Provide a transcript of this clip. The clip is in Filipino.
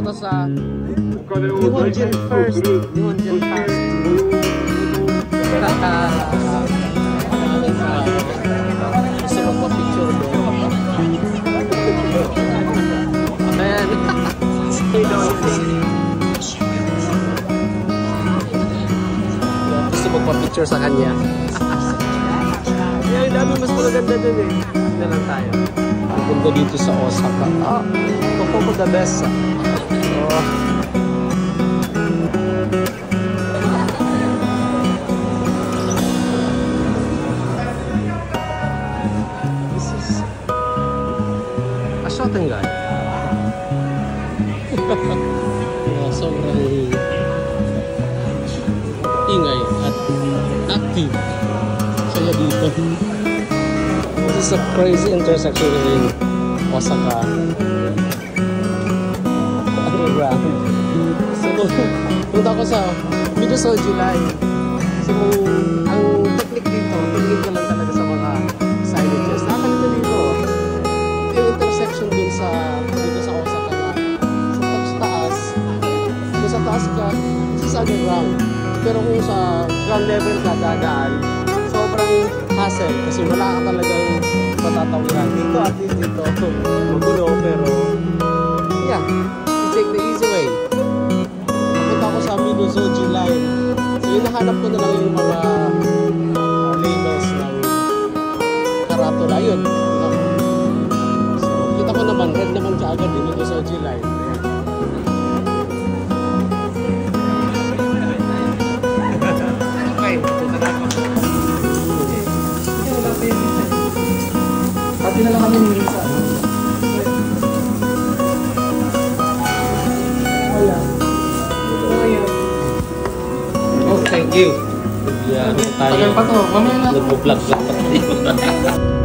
to sa Nihonjin First. Nihonjin First. Gusto magpa-picture doon. Ayan. Gusto magpa-picture sa kanya. Yung dami mas maganda dun eh. Hindi lang tayo. Pupunta dito sa Osaka. Toko the best. This is a shooting guy. Sobrang ingay at active kaya dito. This is a crazy intersection in Osaka. Underground. So, punta ko sa Midosoji Line. So, ang technique dito, tingin ko lang talaga sa mga signages. Nakalito dito, yung intersection dun sa dito sa Osaka na sa taas. Kung sa taas ka, this is underground. Pero kung sa ground level ka dadaan, sobrang hassle kasi wala ka talagang matatawiran. Dito at least dito, magulo pero yeah, you take the easy way. Napunta ako sa Midosoji Line. So hinahanap ko na lang yung mga labels ng karatula. Ayun. So kita ko naman, red naman kaagad yung Midosoji Line. Pati na lang kami nilin sa oh, thank you. Tayo. Tagal pa to. Mamaya na. Nag-vlog pa tayo.